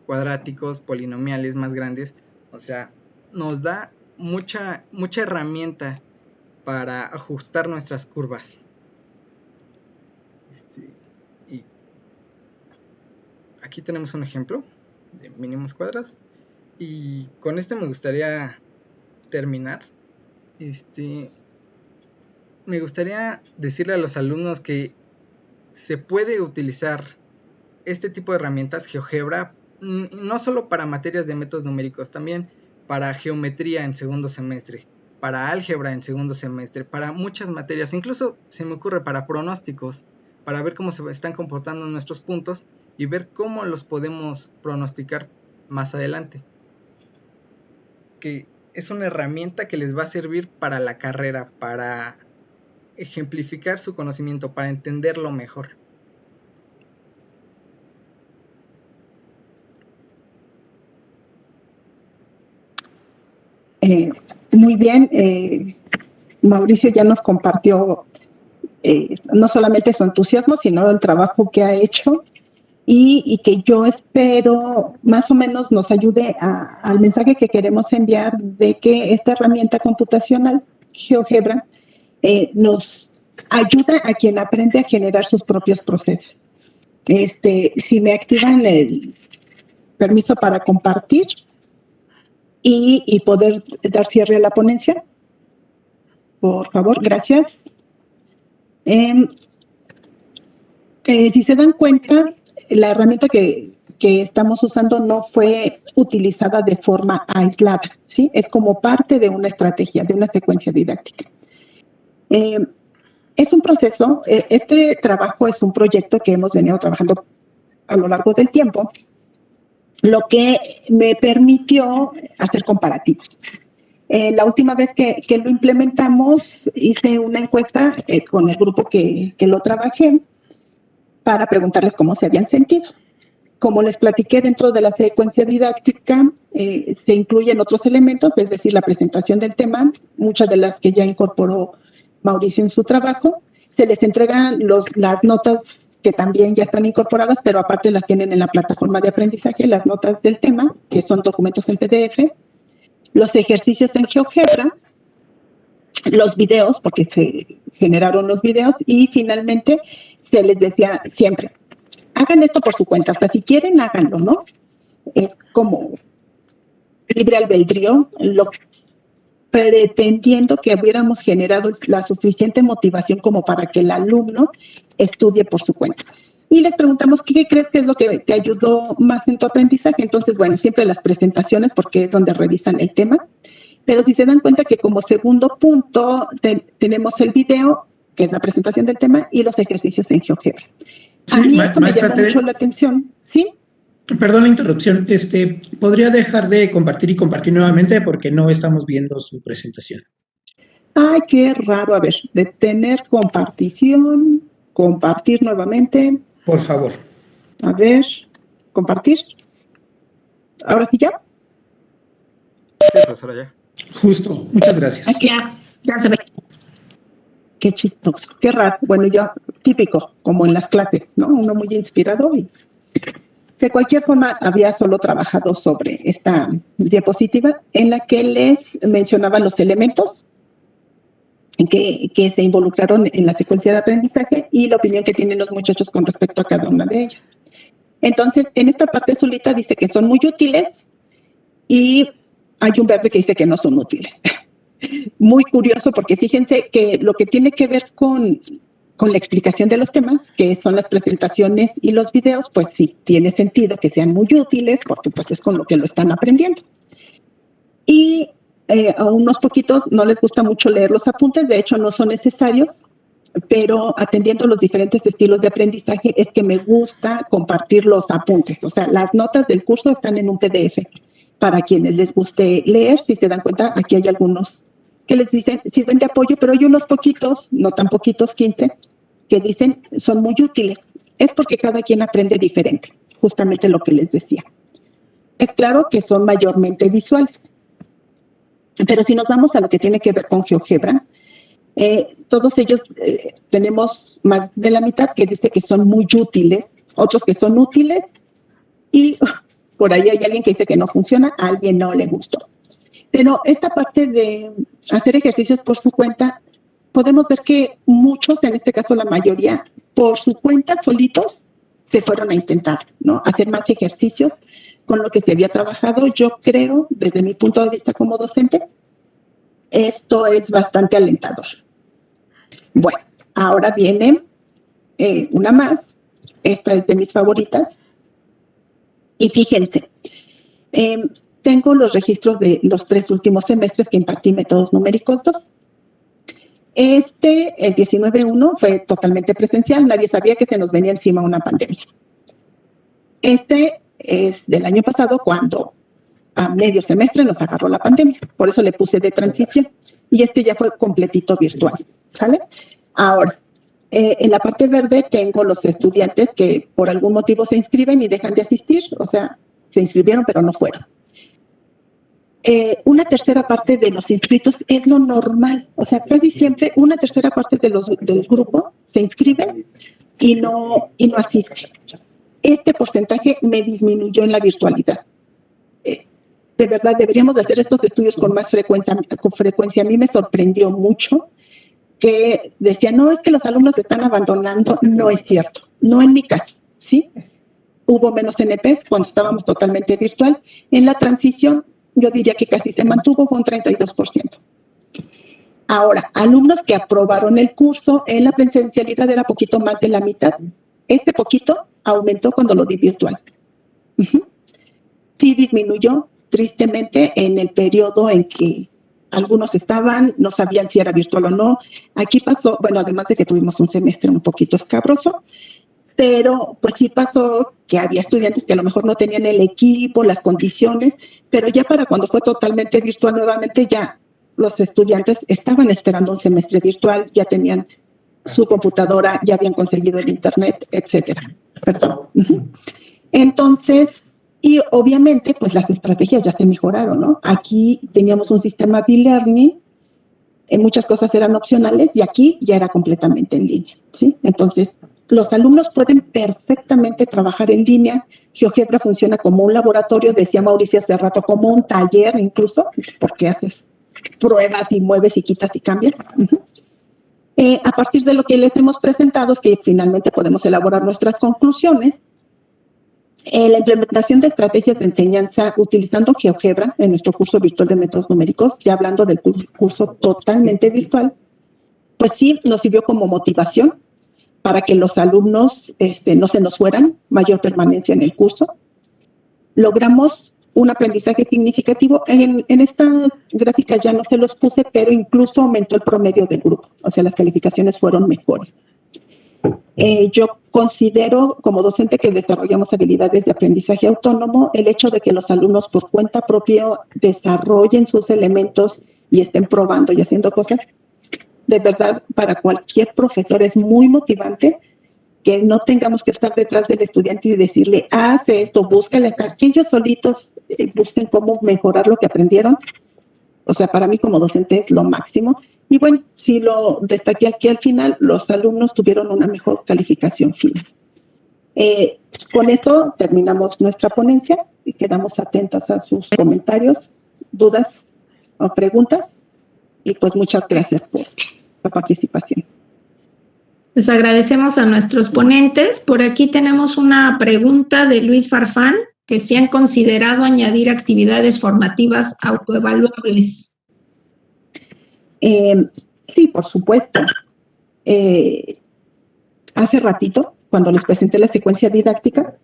B: cuadráticos, polinomiales más grandes. O sea, nos da mucha herramienta para ajustar nuestras curvas. Y aquí tenemos un ejemplo. de mínimos cuadrados. Y con esto me gustaría terminar. Me gustaría decirle a los alumnos que se puede utilizar este tipo de herramientas, GeoGebra, no solo para materias de métodos numéricos, también para geometría en segundo semestre, para álgebra en segundo semestre, para muchas materias, incluso se me ocurre para pronósticos, para ver cómo se están comportando nuestros puntos y ver cómo los podemos pronosticar más adelante. Que es una herramienta que les va a servir para la carrera, para ejemplificar su conocimiento, para entenderlo mejor.
C: Muy bien, Mauricio ya nos compartió no solamente su entusiasmo, sino el trabajo que ha hecho y que yo espero más o menos nos ayude al mensaje que queremos enviar de que esta herramienta computacional, GeoGebra, nos ayuda a quien aprende a generar sus propios procesos. Si me activan el permiso para compartir y poder dar cierre a la ponencia, por favor, gracias. Si se dan cuenta, la herramienta que estamos usando no fue utilizada de forma aislada, ¿sí? Es como parte de una estrategia, de una secuencia didáctica. Es un proceso, este trabajo es un proyecto que hemos venido trabajando a lo largo del tiempo, lo que me permitió hacer comparativos. La última vez que lo implementamos, hice una encuesta con el grupo que lo trabajé para preguntarles cómo se habían sentido. Como les platiqué, dentro de la secuencia didáctica se incluyen otros elementos, es decir, la presentación del tema, muchas de las que ya incorporó Mauricio en su trabajo. Se les entregan las notas que también ya están incorporadas, pero aparte las tienen en la plataforma de aprendizaje, las notas del tema, que son documentos en PDF, los ejercicios en GeoGebra, los videos, porque se generaron los videos, y finalmente se les decía siempre, hagan esto por su cuenta, o sea, si quieren, háganlo, ¿no? Es como libre albedrío, pretendiendo que hubiéramos generado la suficiente motivación como para que el alumno estudie por su cuenta. Y les preguntamos, ¿qué crees que es lo que te ayudó más en tu aprendizaje? Entonces, bueno, siempre las presentaciones, porque es donde revisan el tema. Pero si se dan cuenta que como segundo punto tenemos el video, que es la presentación del tema, y los ejercicios en GeoGebra.
D: Sí,
C: a mí esto me llamó mucho la atención, ¿sí?
D: Perdón la interrupción. ¿Podría dejar de compartir y compartir nuevamente porque no estamos viendo su presentación?
C: Ay, qué raro. A ver, detener compartición, compartir nuevamente.
D: Por favor.
C: A ver, compartir. ¿Ahora sí ya?
B: Sí, profesora, ya.
D: Justo, muchas gracias.
A: Aquí ya se ve.
C: Qué chistoso, qué raro. Bueno, yo, típico, como en las clases, ¿no? Uno muy inspirado y de cualquier forma había solo trabajado sobre esta diapositiva en la que les mencionaba los elementos que se involucraron en la secuencia de aprendizaje y la opinión que tienen los muchachos con respecto a cada una de ellas. Entonces, en esta parte azulita dice que son muy útiles y hay un verde que dice que no son útiles. Muy curioso porque fíjense que lo que tiene que ver con la explicación de los temas, que son las presentaciones y los videos, pues sí, tiene sentido que sean muy útiles porque pues es con lo que lo están aprendiendo. Y a unos poquitos no les gusta mucho leer los apuntes, de hecho no son necesarios, pero atendiendo los diferentes estilos de aprendizaje es que me gusta compartir los apuntes. O sea, las notas del curso están en un PDF. Para quienes les guste leer, si se dan cuenta, aquí hay algunos que les dicen, sirven de apoyo, pero hay unos poquitos, no tan poquitos, 15, que dicen son muy útiles. Es porque cada quien aprende diferente, justamente lo que les decía. Es claro que son mayormente visuales, pero si nos vamos a lo que tiene que ver con GeoGebra, todos ellos tenemos más de la mitad que dice que son muy útiles, otros que son útiles y por ahí hay alguien que dice que no funciona, a alguien no le gustó. Pero esta parte de hacer ejercicios por su cuenta, podemos ver que muchos, en este caso la mayoría, por su cuenta solitos, se fueron a intentar, ¿no? Hacer más ejercicios con lo que se había trabajado. Yo creo, desde mi punto de vista como docente, esto es bastante alentador. Bueno, ahora viene una más. Esta es de mis favoritas. Y fíjense, tengo los registros de los 3 últimos semestres que impartí métodos numéricos 2. El 19-1 fue totalmente presencial, nadie sabía que se nos venía encima una pandemia. Este es del año pasado, cuando a medio semestre nos agarró la pandemia, por eso le puse de transición, y este ya fue completito virtual, ¿sale? Ahora, en la parte verde tengo los estudiantes que por algún motivo se inscriben y dejan de asistir, o sea, se inscribieron pero no fueron. Una tercera parte de los inscritos es lo normal, o sea, casi siempre una tercera parte del grupo se inscribe y no asiste. Este porcentaje me disminuyó en la virtualidad. De verdad, deberíamos de hacer estos estudios con más frecuencia. A mí me sorprendió mucho que decían, no, es que los alumnos están abandonando. No es cierto, no en mi caso, ¿sí? Hubo menos NPs cuando estábamos totalmente virtual. En la transición, yo diría que casi se mantuvo, fue un 32%. Ahora, alumnos que aprobaron el curso, en la presencialidad era poquito más de la mitad. Ese poquito aumentó cuando lo di virtual. Sí disminuyó, tristemente, en el periodo en que algunos no sabían si era virtual o no. Aquí pasó, bueno, además de que tuvimos un semestre un poquito escabroso, pero pues sí pasó que había estudiantes que a lo mejor no tenían el equipo, las condiciones, pero ya para cuando fue totalmente virtual nuevamente, ya los estudiantes estaban esperando un semestre virtual, ya tenían su computadora, ya habían conseguido el internet, etcétera. Perdón. Entonces, y obviamente, pues las estrategias ya se mejoraron, ¿no? Aquí teníamos un sistema B-Learning, muchas cosas eran opcionales y aquí ya era completamente en línea, ¿sí? Entonces, los alumnos pueden perfectamente trabajar en línea. GeoGebra funciona como un laboratorio, decía Mauricio hace rato, como un taller incluso, porque haces pruebas y mueves y quitas y cambias. A partir de lo que les hemos presentado es que finalmente podemos elaborar nuestras conclusiones. La implementación de estrategias de enseñanza utilizando GeoGebra en nuestro curso virtual de métodos numéricos, ya hablando del curso totalmente virtual, pues sí nos sirvió como motivación para que los alumnos no se nos fueran, mayor permanencia en el curso. Logramos un aprendizaje significativo. En esta gráfica ya no se los puse, pero incluso aumentó el promedio del grupo, o sea, las calificaciones fueron mejores. Yo considero como docente que desarrollamos habilidades de aprendizaje autónomo, el hecho de que los alumnos por cuenta propia desarrollen sus elementos y estén probando y haciendo cosas, de verdad, para cualquier profesor es muy motivante que no tengamos que estar detrás del estudiante y decirle, haz esto, búscale, que ellos solitos busquen cómo mejorar lo que aprendieron. O sea, para mí como docente es lo máximo. Y bueno, si lo destaqué aquí al final, los alumnos tuvieron una mejor calificación final. Con eso terminamos nuestra ponencia y quedamos atentos a sus comentarios, dudas o preguntas. Y pues muchas gracias por la participación.
A: Les agradecemos a nuestros ponentes. Por aquí tenemos una pregunta de Luis Farfán, que si han considerado añadir actividades formativas autoevaluables.
C: Sí, por supuesto. Hace ratito, cuando les presenté la secuencia didáctica,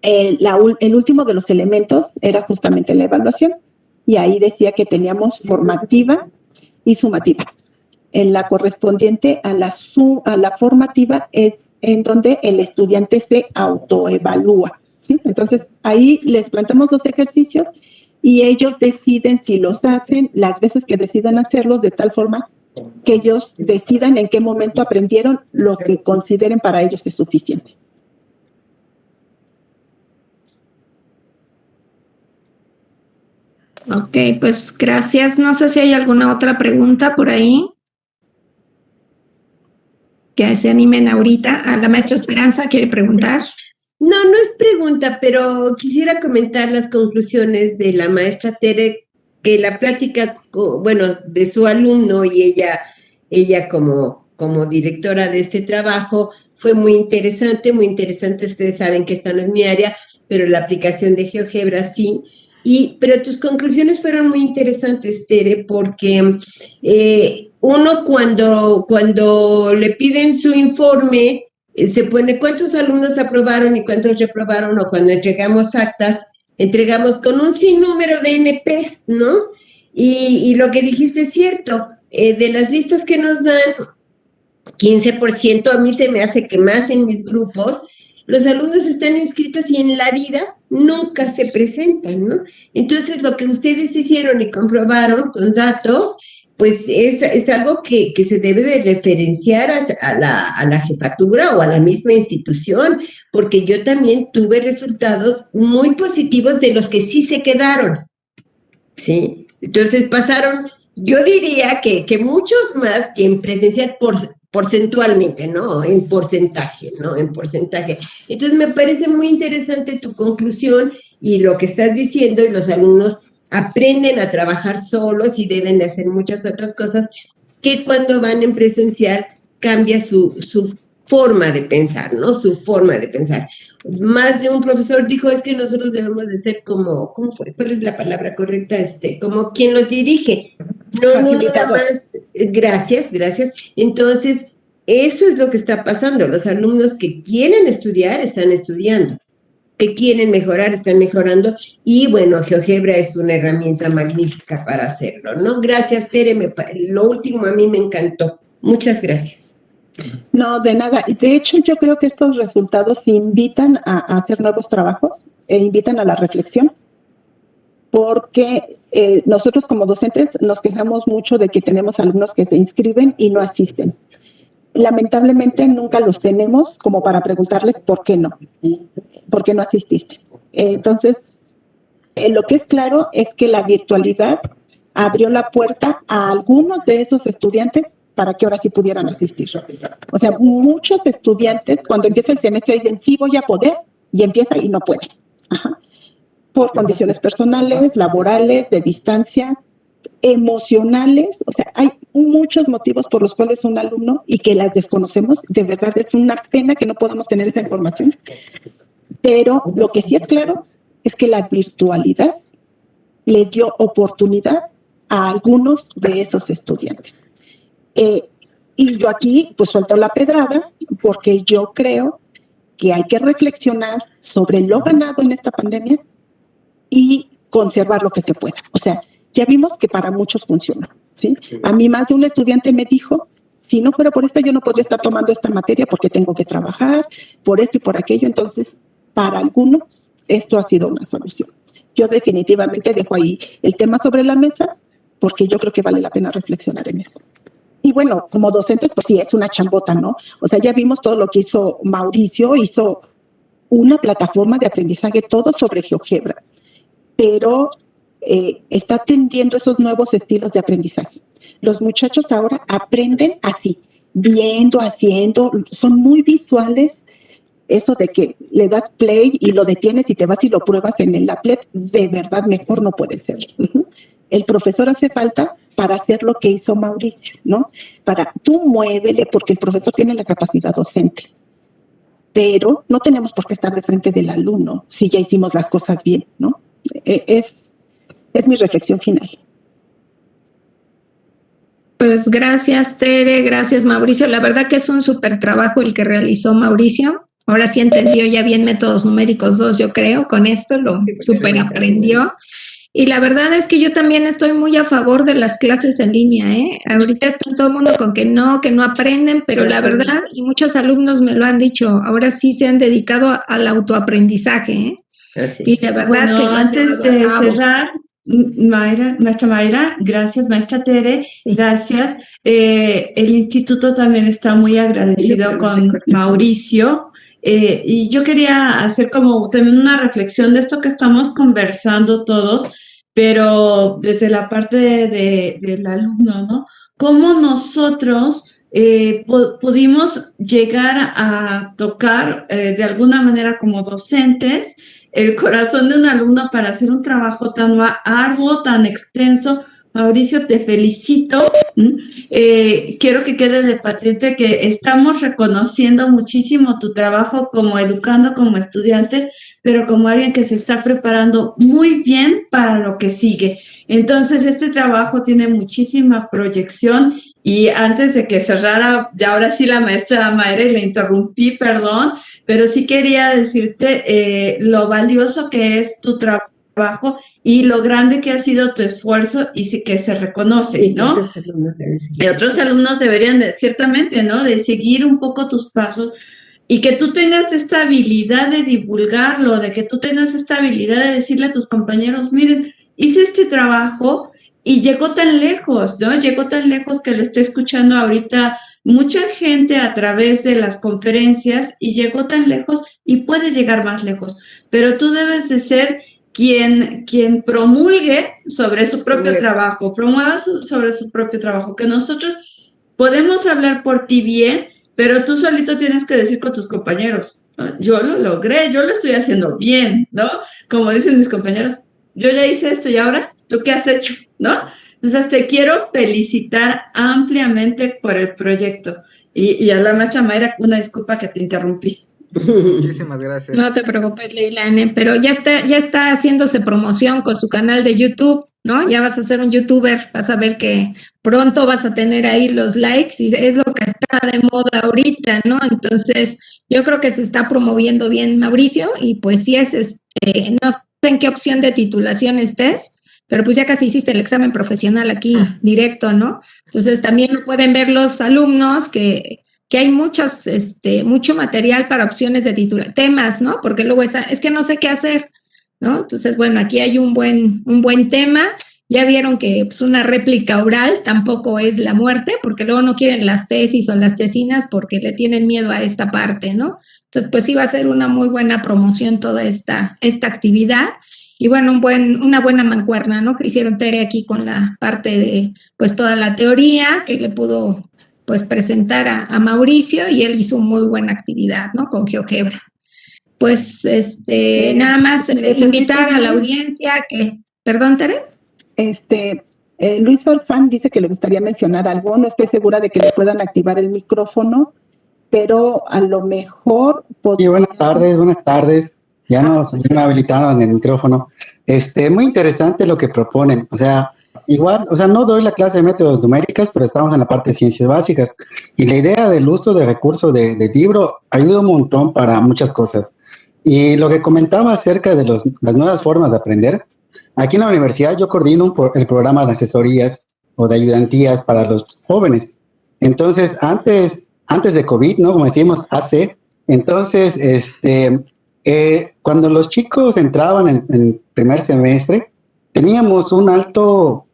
C: el último de los elementos era justamente la evaluación, y ahí decía que teníamos formativa y sumativa. En la correspondiente a la formativa es en donde el estudiante se autoevalúa, ¿sí? Entonces, ahí les planteamos los ejercicios y ellos deciden si los hacen, las veces que decidan hacerlos, de tal forma que ellos decidan en qué momento aprendieron lo que consideren para ellos es suficiente.
A: Ok, pues gracias. No sé si hay alguna otra pregunta por ahí. Que se animen ahorita. A la maestra Esperanza quiere preguntar.
E: No es pregunta, pero quisiera comentar las conclusiones de la maestra Tere, que la plática, bueno, de su alumno y ella como directora de este trabajo, fue muy interesante, muy interesante. Ustedes saben que esta no es mi área, pero la aplicación de GeoGebra sí. Pero tus conclusiones fueron muy interesantes, Tere, porque uno cuando le piden su informe, se pone cuántos alumnos aprobaron y cuántos reprobaron, o cuando entregamos actas, entregamos con un sinnúmero de NPs, ¿no? Y lo que dijiste es cierto, de las listas que nos dan, 15%, a mí se me hace que más en mis grupos, los alumnos están inscritos y en la vida nunca se presentan, ¿no? Entonces, lo que ustedes hicieron y comprobaron con datos, pues es algo que se debe de referenciar a la jefatura o a la misma institución, porque yo también tuve resultados muy positivos de los que sí se quedaron, ¿sí? Entonces pasaron, yo diría que muchos más que en presencial porcentualmente, ¿no? En porcentaje, ¿no? En porcentaje. Entonces me parece muy interesante tu conclusión y lo que estás diciendo, y los alumnos aprenden a trabajar solos y deben de hacer muchas otras cosas que cuando van en presencial cambia su forma de pensar, ¿no? Su forma de pensar. Más de un profesor dijo, es que nosotros debemos de ser como, ¿cómo fue? ¿Cuál es la palabra correcta? Como quien los dirige. No nada más. Gracias. Entonces, eso es lo que está pasando. Los alumnos que quieren estudiar, están estudiando. Que quieren mejorar, están mejorando. Y bueno, GeoGebra es una herramienta magnífica para hacerlo, ¿no? Gracias, Tere. Lo último a mí me encantó. Muchas gracias.
C: No, de nada. De hecho, yo creo que estos resultados invitan a hacer nuevos trabajos e invitan a la reflexión, porque nosotros como docentes nos quejamos mucho de que tenemos alumnos que se inscriben y no asisten. Lamentablemente nunca los tenemos como para preguntarles por qué no asististe. Entonces, lo que es claro es que la virtualidad abrió la puerta a algunos de esos estudiantes para que ahora sí pudieran asistir. O sea, muchos estudiantes cuando empieza el semestre dicen, sí voy a poder, y empieza y no puede. Ajá. Por condiciones personales, laborales, de distancia, emocionales. O sea, hay muchos motivos por los cuales un alumno, y que las desconocemos, de verdad es una pena que no podamos tener esa información. Pero lo que sí es claro es que la virtualidad le dio oportunidad a algunos de esos estudiantes. Y yo aquí pues suelto la pedrada porque yo creo que hay que reflexionar sobre lo ganado en esta pandemia y conservar lo que se pueda. O sea, ya vimos que para muchos funciona, ¿sí? A mí más de un estudiante me dijo, si no fuera por esto yo no podría estar tomando esta materia porque tengo que trabajar, por esto y por aquello. Entonces, para algunos esto ha sido una solución. Yo definitivamente dejo ahí el tema sobre la mesa porque yo creo que vale la pena reflexionar en eso. Y bueno, como docentes, pues sí, es una chambota, ¿no? O sea, ya vimos todo lo que hizo Mauricio, hizo una plataforma de aprendizaje todo sobre GeoGebra, pero está atendiendo esos nuevos estilos de aprendizaje. Los muchachos ahora aprenden así, viendo, haciendo, son muy visuales. Eso de que le das play y lo detienes y te vas y lo pruebas en el applet, de verdad mejor no puede ser. El profesor hace falta para hacer lo que hizo Mauricio, ¿no? Tú muévele, porque el profesor tiene la capacidad docente, pero no tenemos por qué estar de frente del alumno si ya hicimos las cosas bien, ¿no? Es mi reflexión final.
A: Pues gracias, Tere, gracias, Mauricio. La verdad que es un súper trabajo el que realizó Mauricio. Ahora sí entendió ya bien métodos numéricos 2, yo creo, con esto lo súper aprendió. Y la verdad es que yo también estoy muy a favor de las clases en línea, ¿eh? Ahorita está todo el mundo con que no aprenden, pero la verdad, y muchos alumnos me lo han dicho, ahora sí se han dedicado al autoaprendizaje, ¿eh?
F: Y
A: la verdad
F: bueno,
A: que
F: antes de cerrar, maestra Mayra, gracias, maestra Tere, sí. Gracias. El instituto también está muy agradecido con Mauricio. Y yo quería hacer como también una reflexión de esto que estamos conversando todos, pero desde la parte del alumno, ¿no? ¿Cómo nosotros pudimos llegar a tocar de alguna manera como docentes el corazón de un alumno para hacer un trabajo tan arduo, tan extenso Mauricio, te felicito. Quiero que quede de patente que estamos reconociendo muchísimo tu trabajo como educando, como estudiante, pero como alguien que se está preparando muy bien para lo que sigue. Entonces, este trabajo tiene muchísima proyección. Y antes de que cerrara, ya ahora sí la maestra Mayra, le interrumpí, perdón, pero sí quería decirte lo valioso que es tu trabajo y lo grande que ha sido tu esfuerzo y sí que se reconoce, ¿no? Y otros alumnos deberían, ciertamente, ¿no? De seguir un poco tus pasos y que tú tengas esta habilidad de divulgarlo, de que tú tengas esta habilidad de decirle a tus compañeros, miren, hice este trabajo y llegó tan lejos, ¿no? Llegó tan lejos que lo estoy escuchando ahorita mucha gente a través de las conferencias y llegó tan lejos y puede llegar más lejos, pero tú debes de ser quien promulgue sobre su propio trabajo, promueva sobre su propio trabajo, que nosotros podemos hablar por ti bien, pero tú solito tienes que decir con tus compañeros, ¿no? Yo lo logré, yo lo estoy haciendo bien, ¿no? Como dicen mis compañeros, yo ya hice esto y ahora, ¿tú qué has hecho? ¿No? Entonces, te quiero felicitar ampliamente por el proyecto. Y a la maestra Mayra, una disculpa que te interrumpí.
B: Muchísimas gracias.
A: No te preocupes, Leilane, pero ya está haciéndose promoción con su canal de YouTube, ¿no? Ya vas a ser un youtuber, vas a ver que pronto vas a tener ahí los likes y es lo que está de moda ahorita, ¿no? Entonces, yo creo que se está promoviendo bien, Mauricio, y pues sí es, no sé en qué opción de titulación estés, pero pues ya casi hiciste el examen profesional aquí directo, ¿no? Entonces, también lo pueden ver los alumnos que hay mucho material para opciones de temas, ¿no? Porque luego es que no sé qué hacer, ¿no? Entonces, bueno, aquí hay un buen tema. Ya vieron que pues, una réplica oral tampoco es la muerte, porque luego no quieren las tesis o las tesinas porque le tienen miedo a esta parte, ¿no? Entonces, pues sí va a ser una muy buena promoción toda esta actividad. Y bueno, una buena mancuerna, ¿no? Que hicieron Tere aquí con la parte de, pues, toda la teoría que le pudo pues presentar a Mauricio y él hizo muy buena actividad, ¿no? Con GeoGebra. Pues nada más invitar a la audiencia que, perdón, Tere.
C: Luis Farfán dice que le gustaría mencionar algo, no estoy segura de que le puedan activar el micrófono, pero a lo mejor
G: podría... Sí, buenas tardes, ya me habilitaron el micrófono. Muy interesante lo que proponen, o sea, igual, o sea, no doy la clase de métodos numéricas, pero estamos en la parte de ciencias básicas. Y la idea del uso de recursos de libro ayuda un montón para muchas cosas. Y lo que comentaba acerca de las nuevas formas de aprender, aquí en la universidad yo coordino el programa de asesorías o de ayudantías para los jóvenes. Entonces, antes de COVID, ¿no? Como decimos, AC, entonces, cuando los chicos entraban en primer semestre, teníamos un alto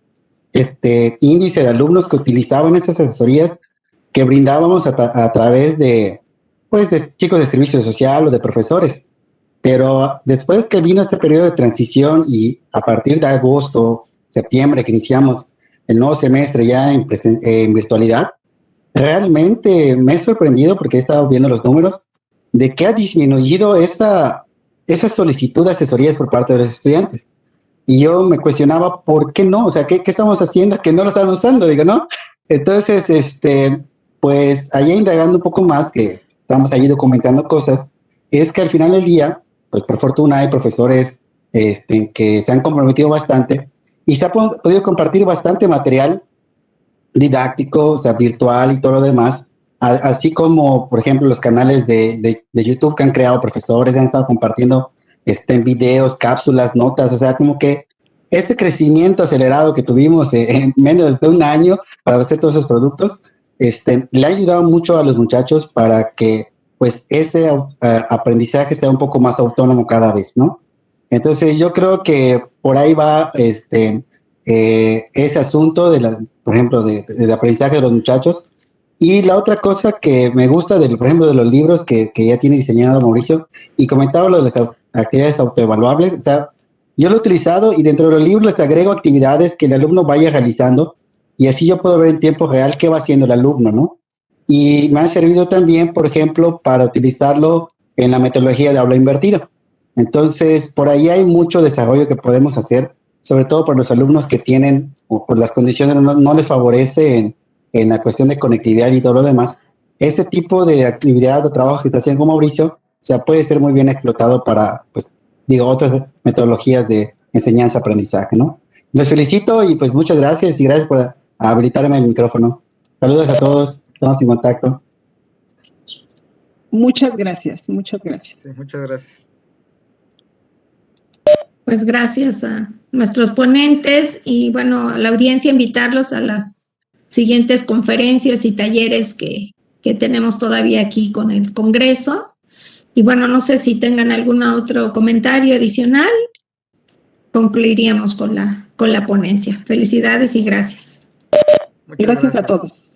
G: índice de alumnos que utilizaban esas asesorías que brindábamos a través de chicos de servicio social o de profesores. Pero después que vino este periodo de transición y a partir de agosto, septiembre, que iniciamos el nuevo semestre ya en virtualidad, realmente me he sorprendido porque he estado viendo los números de que ha disminuido esa solicitud de asesorías por parte de los estudiantes. Y yo me cuestionaba, ¿por qué no? O sea, ¿qué estamos haciendo que no lo estamos usando? Digo, ¿no? Entonces, pues, allá indagando un poco más, que estamos ahí documentando cosas, es que al final del día, pues, por fortuna hay profesores que se han comprometido bastante y se ha podido compartir bastante material didáctico, o sea, virtual y todo lo demás, así como, por ejemplo, los canales de YouTube que han creado profesores, han estado compartiendo en videos, cápsulas, notas, o sea, como que este crecimiento acelerado que tuvimos en menos de un año para hacer todos esos productos, le ha ayudado mucho a los muchachos para que, pues, ese aprendizaje sea un poco más autónomo cada vez, ¿no? Entonces, yo creo que por ahí va ese asunto por ejemplo, del aprendizaje de los muchachos. Y la otra cosa que me gusta, por ejemplo, de los libros que ya tiene diseñado Mauricio, y comentaba lo de las actividades autoevaluables, o sea, yo lo he utilizado y dentro de los libros les agrego actividades que el alumno vaya realizando y así yo puedo ver en tiempo real qué va haciendo el alumno, ¿no? Y me ha servido también, por ejemplo, para utilizarlo en la metodología de aula invertida. Entonces, por ahí hay mucho desarrollo que podemos hacer sobre todo por los alumnos que tienen, o por las condiciones no les favorece en la cuestión de conectividad y todo lo demás. Ese tipo de actividad o trabajo que está haciendo con Mauricio, o sea, puede ser muy bien explotado para, pues, otras metodologías de enseñanza-aprendizaje, ¿no? Les felicito y pues muchas gracias y gracias por habilitarme el micrófono. Saludos a todos, estamos en contacto.
C: Muchas gracias, muchas gracias.
B: Sí, muchas gracias.
A: Pues gracias a nuestros ponentes y bueno, a la audiencia invitarlos a las siguientes conferencias y talleres que tenemos todavía aquí con el Congreso. Y bueno, no sé si tengan algún otro comentario adicional. Concluiríamos con la ponencia. Felicidades y gracias.
B: Muchas
C: Gracias a todos.